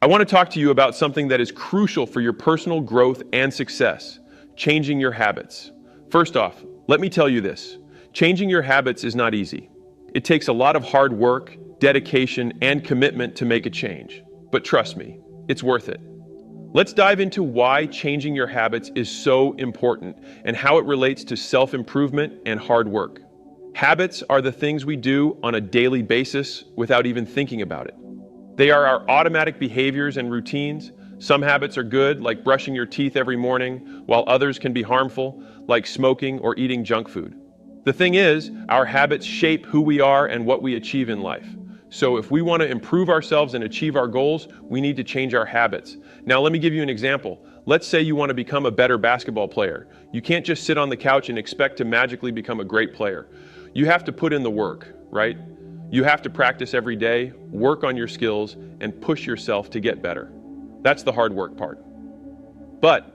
I want to talk to you about something that is crucial for your personal growth and success: changing your habits. First off, let me tell you this: changing your habits is not easy. It takes a lot of hard work, dedication, and commitment to make a change. But trust me, it's worth it. Let's dive into why changing your habits is so important and how it relates to self-improvement and hard work. Habits are the things we do on a daily basis without even thinking about it. They are our automatic behaviors and routines. Some habits are good, like brushing your teeth every morning, while others can be harmful, like smoking or eating junk food. The thing is, our habits shape who we are and what we achieve in life. So if we want to improve ourselves and achieve our goals, we need to change our habits. Now, let me give you an example. Let's say you want to become a better basketball player. You can't just sit on the couch and expect to magically become a great player. You have to put in the work, right? You have to practice every day, work on your skills, and push yourself to get better. That's the hard work part. But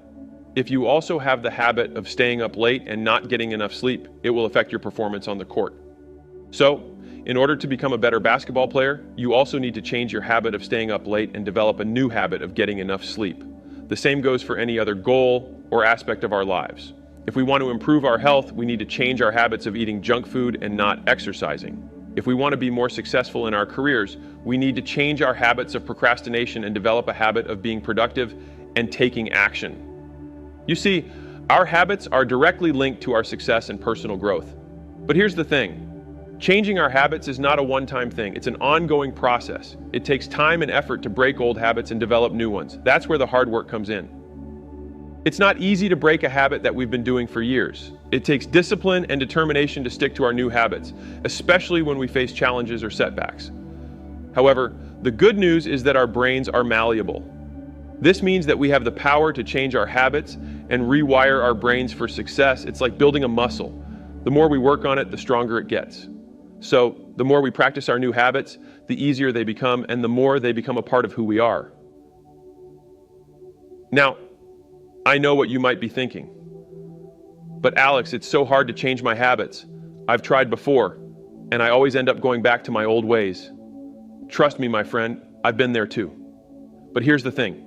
if you also have the habit of staying up late and not getting enough sleep, it will affect your performance on the court. So, in order to become a better basketball player, you also need to change your habit of staying up late and develop a new habit of getting enough sleep. The same goes for any other goal or aspect of our lives. If we want to improve our health, we need to change our habits of eating junk food and not exercising. If we want to be more successful in our careers, we need to change our habits of procrastination and develop a habit of being productive and taking action. You see, our habits are directly linked to our success and personal growth. But here's the thing. Changing our habits is not a one-time thing. It's an ongoing process. It takes time and effort to break old habits and develop new ones. That's where the hard work comes in. It's not easy to break a habit that we've been doing for years. It takes discipline and determination to stick to our new habits, especially when we face challenges or setbacks. However, the good news is that our brains are malleable. This means that we have the power to change our habits and rewire our brains for success. It's like building a muscle. The more we work on it, the stronger it gets. So, the more we practice our new habits, the easier they become, and the more they become a part of who we are. Now, I know what you might be thinking. But Alex, it's so hard to change my habits. I've tried before, and I always end up going back to my old ways. Trust me, my friend, I've been there too. But here's the thing.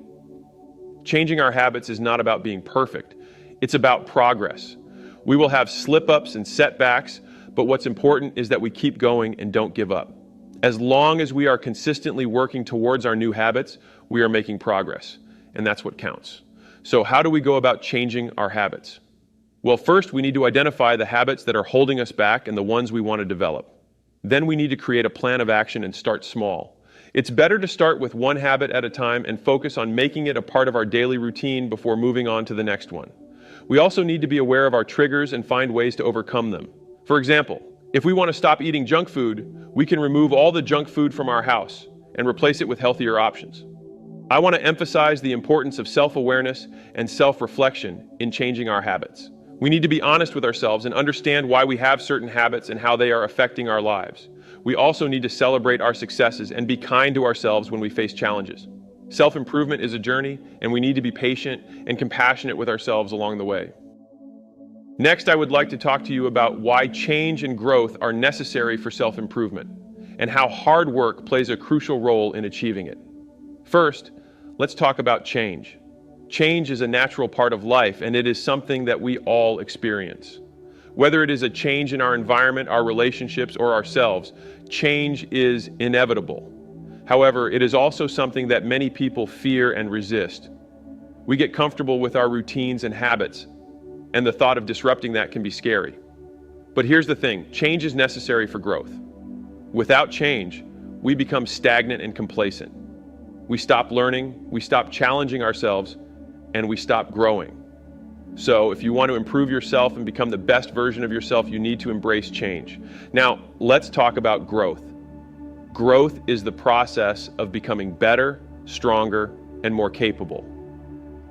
Changing our habits is not about being perfect. It's about progress. We will have slip-ups and setbacks, but what's important is that we keep going and don't give up. As long as we are consistently working towards our new habits, we are making progress, and that's what counts. So how do we go about changing our habits? Well, first we need to identify the habits that are holding us back and the ones we want to develop. Then we need to create a plan of action and start small. It's better to start with one habit at a time and focus on making it a part of our daily routine before moving on to the next one. We also need to be aware of our triggers and find ways to overcome them. For example, if we want to stop eating junk food, we can remove all the junk food from our house and replace it with healthier options. I want to emphasize the importance of self-awareness and self-reflection in changing our habits. We need to be honest with ourselves and understand why we have certain habits and how they are affecting our lives. We also need to celebrate our successes and be kind to ourselves when we face challenges. Self-improvement is a journey, and we need to be patient and compassionate with ourselves along the way. Next, I would like to talk to you about why change and growth are necessary for self-improvement, and how hard work plays a crucial role in achieving it. First, let's talk about change. Change is a natural part of life, and it is something that we all experience. Whether it is a change in our environment, our relationships, or ourselves, change is inevitable. However, it is also something that many people fear and resist. We get comfortable with our routines and habits, and the thought of disrupting that can be scary. But here's the thing, change is necessary for growth. Without change, we become stagnant and complacent. We stop learning, we stop challenging ourselves, and we stop growing. So if you want to improve yourself and become the best version of yourself, you need to embrace change. Now, let's talk about growth. Growth is the process of becoming better, stronger, and more capable.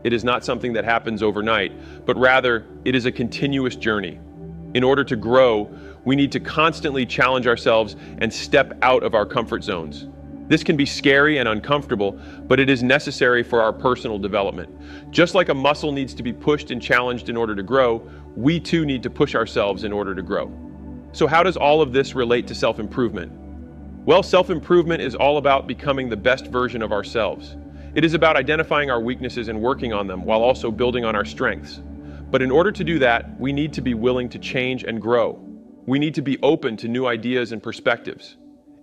It is not something that happens overnight, but rather it is a continuous journey. In order to grow, we need to constantly challenge ourselves and step out of our comfort zones. This can be scary and uncomfortable, but it is necessary for our personal development. Just like a muscle needs to be pushed and challenged in order to grow, we too need to push ourselves in order to grow. So how does all of this relate to self-improvement? Well, self-improvement is all about becoming the best version of ourselves. It is about identifying our weaknesses and working on them while also building on our strengths. But in order to do that, we need to be willing to change and grow. We need to be open to new ideas and perspectives.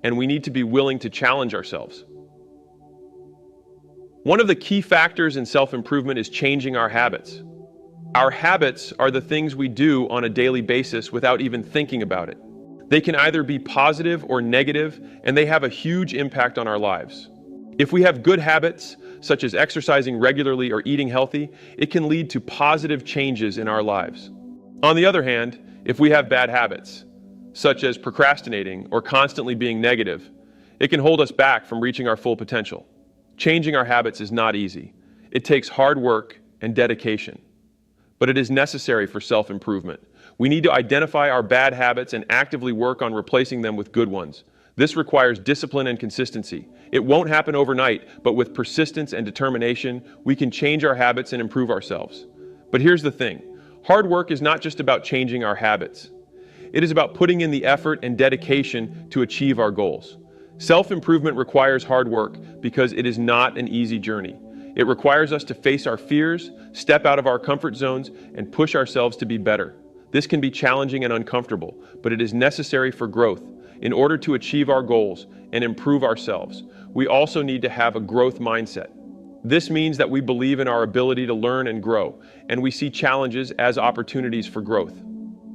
And we need to be willing to challenge ourselves. One of the key factors in self-improvement is changing our habits. Our habits are the things we do on a daily basis without even thinking about it. They can either be positive or negative, and they have a huge impact on our lives. If we have good habits, such as exercising regularly or eating healthy, it can lead to positive changes in our lives. On the other hand, if we have bad habits, such as procrastinating or constantly being negative, it can hold us back from reaching our full potential. Changing our habits is not easy. It takes hard work and dedication. But it is necessary for self-improvement. We need to identify our bad habits and actively work on replacing them with good ones. This requires discipline and consistency. It won't happen overnight, but with persistence and determination, we can change our habits and improve ourselves. But here's the thing. Hard work is not just about changing our habits. It is about putting in the effort and dedication to achieve our goals. Self-improvement requires hard work because it is not an easy journey. It requires us to face our fears, step out of our comfort zones, and push ourselves to be better. This can be challenging and uncomfortable, but it is necessary for growth. In order to achieve our goals and improve ourselves, we also need to have a growth mindset. This means that we believe in our ability to learn and grow, and we see challenges as opportunities for growth.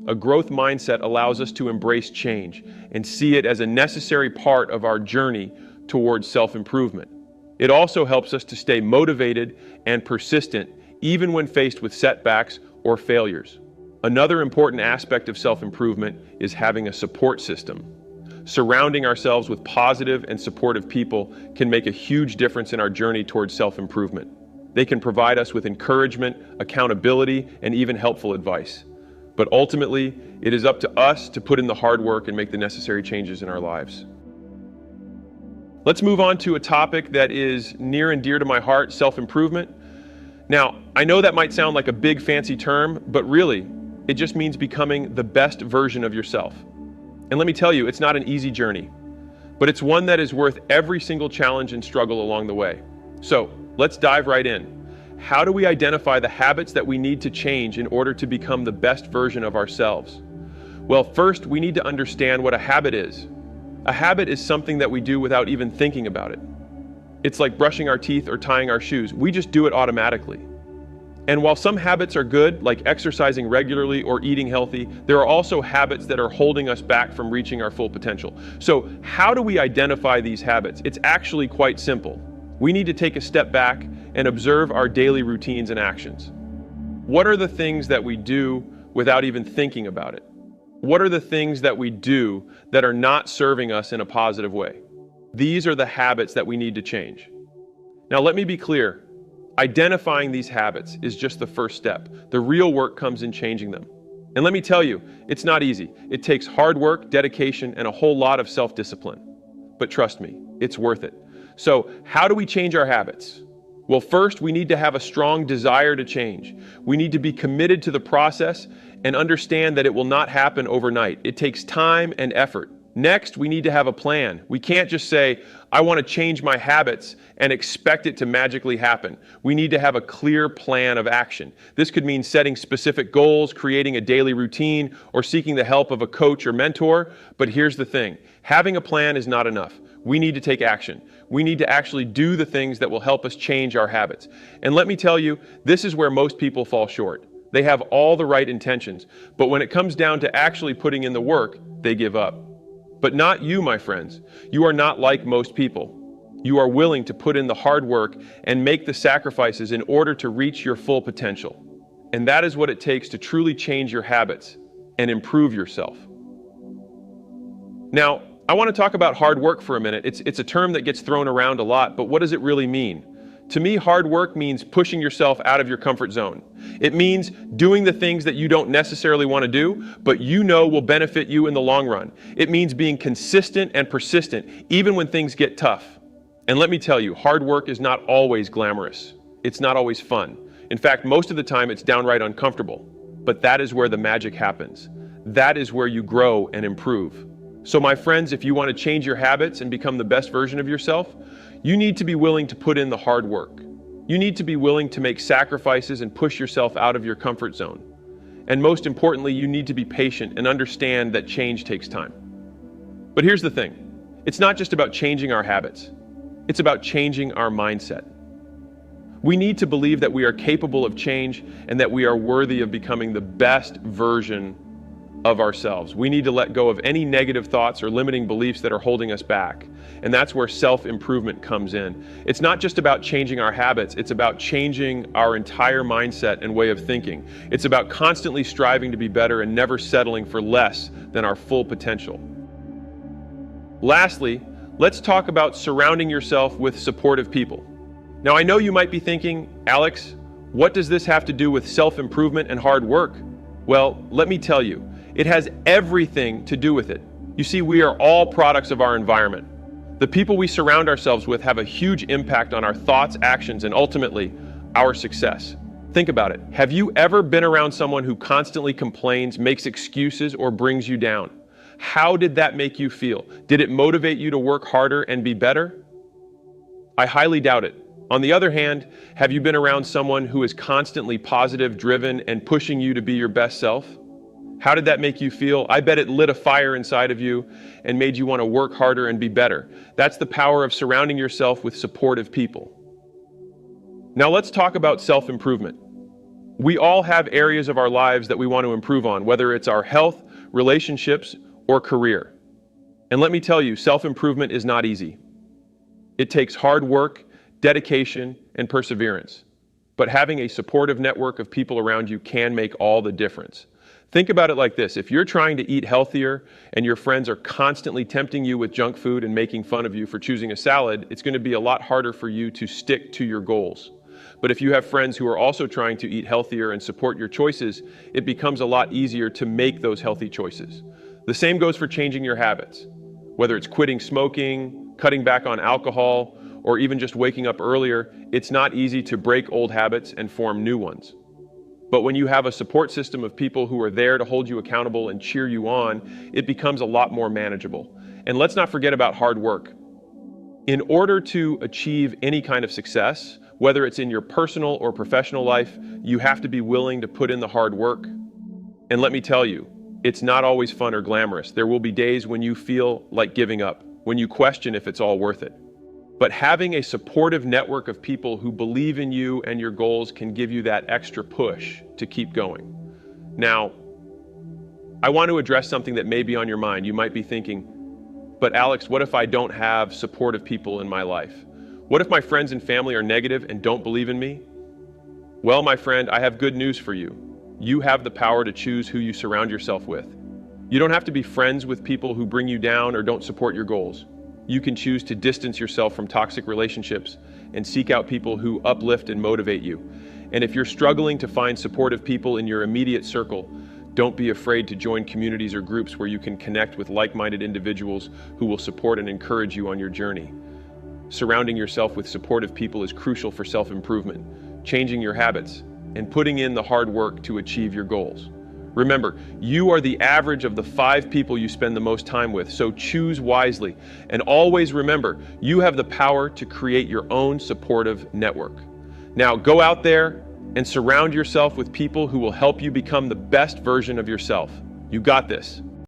A growth mindset allows us to embrace change and see it as a necessary part of our journey towards self-improvement. It also helps us to stay motivated and persistent even when faced with setbacks or failures. Another important aspect of self-improvement is having a support system. Surrounding ourselves with positive and supportive people can make a huge difference in our journey towards self-improvement. They can provide us with encouragement, accountability, and even helpful advice. But ultimately, it is up to us to put in the hard work and make the necessary changes in our lives. Let's move on to a topic that is near and dear to my heart, self-improvement. Now, I know that might sound like a big fancy term, but really, it just means becoming the best version of yourself. And let me tell you, it's not an easy journey, but it's one that is worth every single challenge and struggle along the way. So, let's dive right in. How do we identify the habits that we need to change in order to become the best version of ourselves? Well, first, we need to understand what a habit is. A habit is something that we do without even thinking about it. It's like brushing our teeth or tying our shoes. We just do it automatically. And while some habits are good, like exercising regularly or eating healthy, there are also habits that are holding us back from reaching our full potential. So, how do we identify these habits? It's actually quite simple. We need to take a step back and observe our daily routines and actions. What are the things that we do without even thinking about it? What are the things that we do that are not serving us in a positive way? These are the habits that we need to change. Now, let me be clear. Identifying these habits is just the first step. The real work comes in changing them. And let me tell you, it's not easy. It takes hard work, dedication, and a whole lot of self-discipline. But trust me, it's worth it. So, how do we change our habits? Well, first, we need to have a strong desire to change. We need to be committed to the process and understand that it will not happen overnight. It takes time and effort. Next, we need to have a plan. We can't just say, I want to change my habits and expect it to magically happen. We need to have a clear plan of action. This could mean setting specific goals, creating a daily routine, or seeking the help of a coach or mentor. But here's the thing. Having a plan is not enough. We need to take action. We need to actually do the things that will help us change our habits. And let me tell you, this is where most people fall short. They have all the right intentions, but when it comes down to actually putting in the work, they give up. But not you, my friends. You are not like most people. You are willing to put in the hard work and make the sacrifices in order to reach your full potential. And that is what it takes to truly change your habits and improve yourself. Now, I want to talk about hard work for a minute. It's a term that gets thrown around a lot, but what does it really mean? To me, hard work means pushing yourself out of your comfort zone. It means doing the things that you don't necessarily want to do, but you know will benefit you in the long run. It means being consistent and persistent, even when things get tough. And let me tell you, hard work is not always glamorous. It's not always fun. In fact, most of the time it's downright uncomfortable. But that is where the magic happens. That is where you grow and improve. So my friends, if you want to change your habits and become the best version of yourself, You need to be willing to put in the hard work. You need to be willing to make sacrifices and push yourself out of your comfort zone. And most importantly, you need to be patient and understand that change takes time. But here's the thing. It's not just about changing our habits. It's about changing our mindset. We need to believe that we are capable of change and that we are worthy of becoming the best version of ourselves. We need to let go of any negative thoughts or limiting beliefs that are holding us back. And that's where self-improvement comes in. It's not just about changing our habits, it's about changing our entire mindset and way of thinking. It's about constantly striving to be better and never settling for less than our full potential. Lastly, let's talk about surrounding yourself with supportive people. Now, I know you might be thinking, Alex, what does this have to do with self-improvement and hard work? Well, let me tell you, it has everything to do with it. You see, we are all products of our environment. The people we surround ourselves with have a huge impact on our thoughts, actions, and ultimately, our success. Think about it. Have you ever been around someone who constantly complains, makes excuses, or brings you down? How did that make you feel? Did it motivate you to work harder and be better? I highly doubt it. On the other hand, have you been around someone who is constantly positive, driven, and pushing you to be your best self? How did that make you feel? I bet it lit a fire inside of you and made you want to work harder and be better. That's the power of surrounding yourself with supportive people. Now let's talk about self-improvement. We all have areas of our lives that we want to improve on, whether it's our health, relationships, or career. And let me tell you, self-improvement is not easy. It takes hard work, dedication, and perseverance. But having a supportive network of people around you can make all the difference. Think about it like this. If you're trying to eat healthier and your friends are constantly tempting you with junk food and making fun of you for choosing a salad, it's going to be a lot harder for you to stick to your goals. But if you have friends who are also trying to eat healthier and support your choices, it becomes a lot easier to make those healthy choices. The same goes for changing your habits. Whether it's quitting smoking, cutting back on alcohol, or even just waking up earlier, it's not easy to break old habits and form new ones. But when you have a support system of people who are there to hold you accountable and cheer you on, it becomes a lot more manageable. And let's not forget about hard work. In order to achieve any kind of success, whether it's in your personal or professional life, you have to be willing to put in the hard work. And let me tell you, it's not always fun or glamorous. There will be days when you feel like giving up, when you question if it's all worth it. But having a supportive network of people who believe in you and your goals can give you that extra push to keep going. Now, I want to address something that may be on your mind. You might be thinking, but Alex, what if I don't have supportive people in my life? What if my friends and family are negative and don't believe in me? Well, my friend, I have good news for you. You have the power to choose who you surround yourself with. You don't have to be friends with people who bring you down or don't support your goals. You can choose to distance yourself from toxic relationships and seek out people who uplift and motivate you. And if you're struggling to find supportive people in your immediate circle, don't be afraid to join communities or groups where you can connect with like-minded individuals who will support and encourage you on your journey. Surrounding yourself with supportive people is crucial for self-improvement, changing your habits, and putting in the hard work to achieve your goals. Remember, you are the average of the 5 people you spend the most time with, so choose wisely. And always remember, you have the power to create your own supportive network. Now go out there and surround yourself with people who will help you become the best version of yourself. You got this.